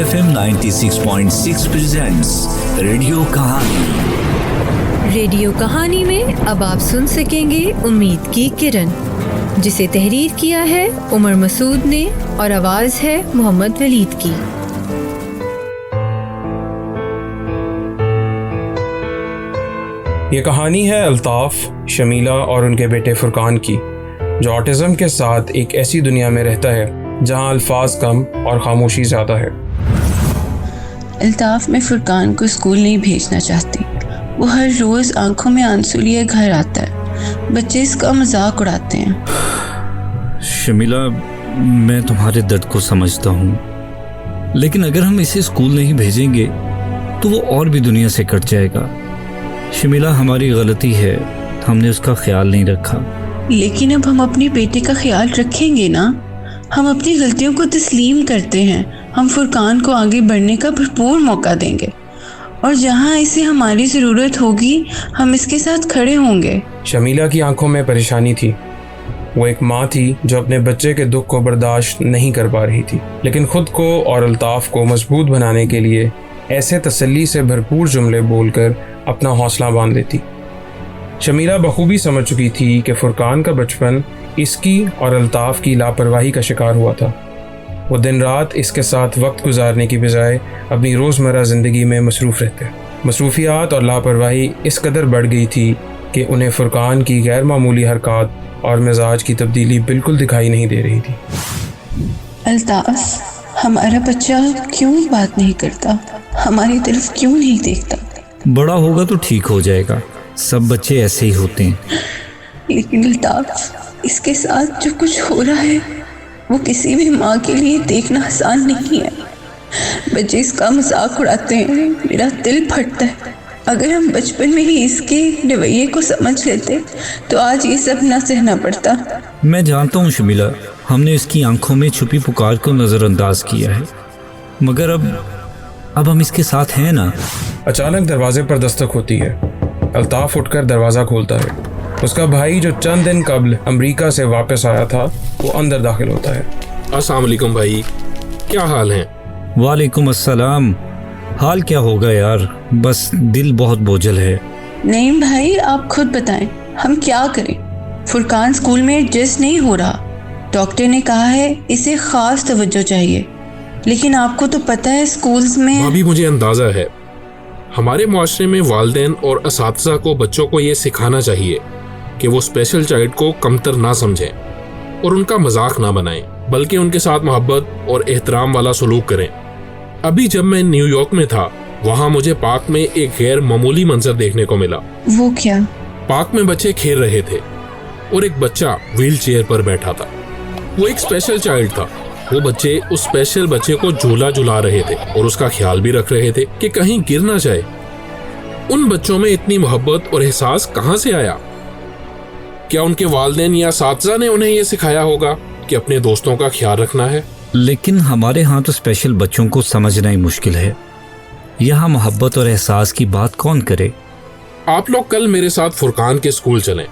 FM 96.6 presents radio कहानी। Radio कहानी में अब आप सुन सकेंगे उम्मीद की किरण, जिसे तहरीर किया है उमर मसूद ने और आवाज़ है मोहम्मद वलीद की। ये कहानी है अल्ताफ़, शमीला और उनके बेटे फुरकान की, जो ऑटिज़म के साथ एक ऐसी दुनिया में रहता है जहाँ अल्फाज कम और खामोशी ज़्यादा है। अल्ताफ़, मैं फुरकान को स्कूल नहीं भेजना चाहती। वो हर रोज़ आंखों में आंसू लिए घर आता है। बच्चे इसका मजाक उड़ाते हैं। शमीला, मैं तुम्हारे दर्द को समझता हूँ, लेकिन अगर हम इसे स्कूल नहीं भेजेंगे तो वो और भी दुनिया से कट जाएगा। शमीला, हमारी गलती है, हमने उसका ख्याल नहीं रखा। लेकिन अब हम अपने बेटे का ख्याल रखेंगे ना। हम अपनी गलतियों को तस्लीम करते हैं। हम फुरकान को आगे बढ़ने का भरपूर मौका देंगे और जहाँ इसे हमारी ज़रूरत होगी हम इसके साथ खड़े होंगे। शमीला की आंखों में परेशानी थी। वो एक माँ थी जो अपने बच्चे के दुख को बर्दाश्त नहीं कर पा रही थी, लेकिन खुद को और अल्ताफ़ को मजबूत बनाने के लिए ऐसे तसल्ली से भरपूर जुमले बोलकर अपना हौसला बांध लेती। शमीला बखूबी समझ चुकी थी कि फुरकान का बचपन इसकी और अल्ताफ़ की लापरवाही का शिकार हुआ था। वो दिन रात इसके साथ वक्त गुजारने की बजाय अपनी रोज़मर्रा ज़िंदगी में मसरूफ़ रहते। मसरूफियात और लापरवाही इस कदर बढ़ गई थी कि उन्हें फुरकान की गैर मामूली हरकत और मिजाज की तब्दीली बिल्कुल दिखाई नहीं दे रही थी। अल्ताफ़, हमारा बच्चा क्यों बात नहीं करता? हमारी तरफ क्यों नहीं देखता? बड़ा होगा तो ठीक हो जाएगा, सब बच्चे ऐसे ही होते हैं। लेकिन अल्ताफ़, इसके साथ जो कुछ हो रहा है वो किसी भी माँ के लिए देखना आसान नहीं है। बच्चे इसका मजाक उड़ाते हैं, मेरा दिल फटता है। अगर हम बचपन में ही इसके रवैये को समझ लेते तो आज ये सब ना सहना पड़ता। मैं जानता हूँ शमीला, हमने इसकी आंखों में छुपी पुकार को नज़रअंदाज किया है, मगर अब हम इसके साथ हैं ना। अचानक दरवाजे पर दस्तक होती है। अल्ताफ़ उठकर दरवाज़ा खोलता है। उसका भाई, जो चंद दिन कबल अमेरिका से वापस आया था, वो अंदर दाखिल होता है। अस्सलाम वालेकुम भाई, क्या हाल है? वालेकुम अस्सलाम। हाल क्या होगा यार, बस दिल बहुत बोझल है। नहीं भाई, आप खुद बताएं, हम क्या करें? फुरकान स्कूल में एडजस्ट नहीं हो रहा। डॉक्टर ने कहा है इसे ख़ास तवज्जो चाहिए, लेकिन आपको तो पता है स्कूल्स में। अभी मुझे अंदाज़ा है, हमारे मुआशरे में वालिदैन और असातिज़ा को बच्चों को ये सिखाना चाहिए कि वो स्पेशल चाइल्ड को कमतर ना समझें और उनका मजाक ना बनाएं, बल्कि उनके साथ मोहब्बत और एहतराम वाला सलूक करें। अभी जब मैं न्यूयॉर्क में था, वहाँ मुझे पार्क में एक गैर मामूली मंजर देखने को मिला। वो क्या? पार्क में बच्चे खेल रहे थे और एक बच्चा व्हील चेयर पर बैठा था। वो एक स्पेशल चाइल्ड था। वो बच्चे उस स्पेशल बच्चे को झूला झुला रहे थे और उसका ख्याल भी रख रहे थे कि कहीं गिर ना जाए। उन बच्चों में इतनी मोहब्बत और एहसास कहाँ से आया? क्या उनके वालिदैन या साथीज़ा ने उन्हें ये सिखाया होगा कि अपने दोस्तों का ख्याल रखना है? लेकिन हमारे यहाँ तो स्पेशल बच्चों को समझना ही मुश्किल है। यहाँ मोहब्बत और एहसास की बात कौन करे? आप लोग कल मेरे साथ फुरकान के स्कूल चलें।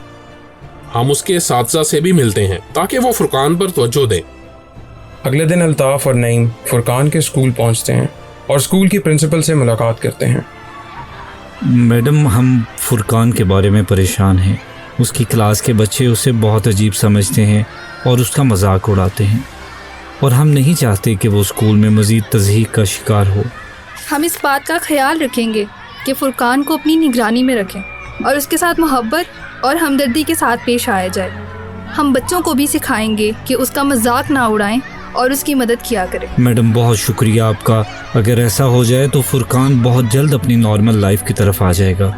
हम उसके साथीज़ा से भी मिलते हैं ताकि वो फुरकान पर तवज्जो दें। अगले दिन अल्ताफ़ और नईम फुरकान के स्कूल पहुंचते हैं और स्कूल की प्रिंसिपल से मुलाकात करते हैं। मैडम, हम फुरकान के बारे में परेशान हैं। उसकी क्लास के बच्चे उसे बहुत अजीब समझते हैं और उसका मजाक उड़ाते हैं, और हम नहीं चाहते कि वो स्कूल में मज़ीद तज़हीक का शिकार हो। हम इस बात का ख्याल रखेंगे कि फुरकान को अपनी निगरानी में रखें और उसके साथ मोहब्बत और हमदर्दी के साथ पेश आया जाए। हम बच्चों को भी सिखाएंगे कि उसका मजाक ना उड़ाएं और उसकी मदद किया करें। मैडम, बहुत शुक्रिया आपका। अगर ऐसा हो जाए तो फुरकान बहुत जल्द अपनी नॉर्मल लाइफ की तरफ आ जाएगा।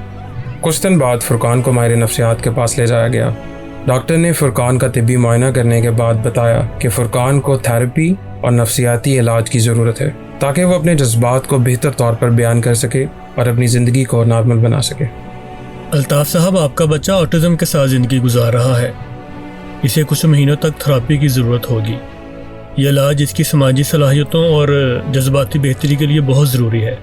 कुछ दिन बाद फुरकान को माहिर नफ्सियात के पास ले जाया गया। डॉक्टर ने फुरकान का तिब्बी मुआयना करने के बाद बताया कि फुरकान को थेरेपी और नफ्सियाती इलाज की ज़रूरत है ताकि वो अपने जज्बात को बेहतर तौर पर बयान कर सके और अपनी ज़िंदगी को नॉर्मल बना सके। अल्ताफ़ साहब, आपका बच्चा ऑटिज़म के साथ ज़िंदगी गुजार रहा है। इसे कुछ महीनों तक थेरेपी की ज़रूरत होगी। यह इलाज इसकी समाजी सलाहियतों और जज्बाती बेहतरी के लिए बहुत ज़रूरी है,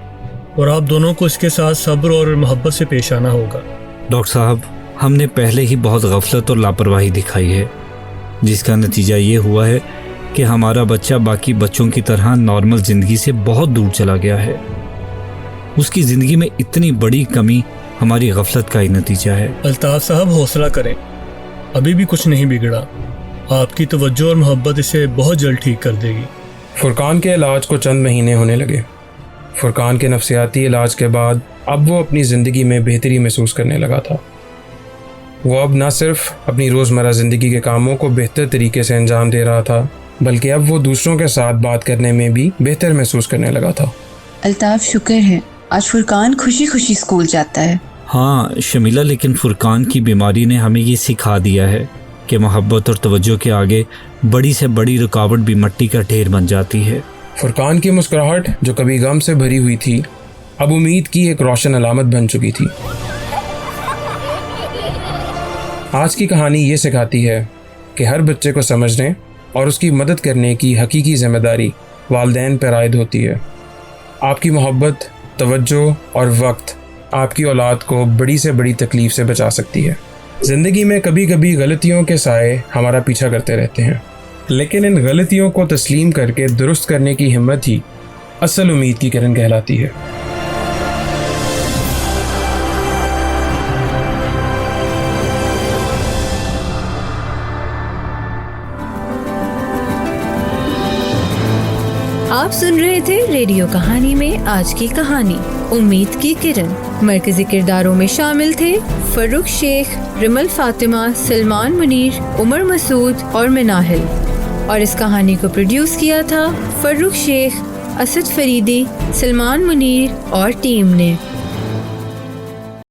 और आप दोनों को इसके साथ सब्र और मोहब्बत से पेश आना होगा। डॉक्टर साहब, हमने पहले ही बहुत गफलत और लापरवाही दिखाई है, जिसका नतीजा ये हुआ है کہ ہمارا بچہ باقی بچوں کی طرح نارمل زندگی سے بہت دور چلا گیا ہے۔ اس کی زندگی میں اتنی بڑی کمی ہماری غفلت کا ہی نتیجہ ہے۔ الطاف صاحب حوصلہ کریں، ابھی بھی کچھ نہیں بگڑا، آپ کی توجہ اور محبت اسے بہت جلد ٹھیک کر دے گی۔ فرقان کے علاج کو چند مہینے ہونے لگے۔ فرقان کے نفسیاتی علاج کے بعد اب وہ اپنی زندگی میں بہتری محسوس کرنے لگا تھا۔ وہ اب نہ صرف اپنی روزمرہ زندگی کے کاموں کو بہتر طریقے سے انجام دے رہا تھا، بلکہ اب وہ دوسروں کے ساتھ بات کرنے میں بھی بہتر محسوس کرنے لگا تھا۔ الطاف شکر ہے آج فرقان خوشی خوشی اسکول جاتا ہے۔ ہاں شمیلہ، لیکن فرقان کی بیماری نے ہمیں یہ سکھا دیا ہے کہ محبت اور توجہ کے آگے بڑی سے بڑی رکاوٹ بھی مٹی کا ڈھیر بن جاتی ہے۔ فرقان کی مسکراہٹ جو کبھی غم سے بھری ہوئی تھی اب امید کی ایک روشن علامت بن چکی تھی۔ آج کی کہانی یہ سکھاتی ہے کہ ہر بچے کو سمجھنے اور اس کی مدد کرنے کی حقیقی ذمہ داری والدین پر عائد ہوتی ہے۔ آپ کی محبت، توجہ اور وقت آپ کی اولاد کو بڑی سے بڑی تکلیف سے بچا سکتی ہے۔ زندگی میں کبھی کبھی غلطیوں کے سائے ہمارا پیچھا کرتے رہتے ہیں، لیکن ان غلطیوں کو تسلیم کر کے درست کرنے کی ہمت ہی اصل امید کی کرن کہلاتی ہے۔ آپ سن رہے تھے ریڈیو کہانی میں آج کی کہانی امید کی کرن۔ مرکزی کرداروں میں شامل تھے فروخ شیخ، رمل فاطمہ، سلمان منیر، عمر مسعود اور مناہل، اور اس کہانی کو پروڈیوس کیا تھا فروخ شیخ، اسد فریدی، سلمان منیر اور ٹیم نے۔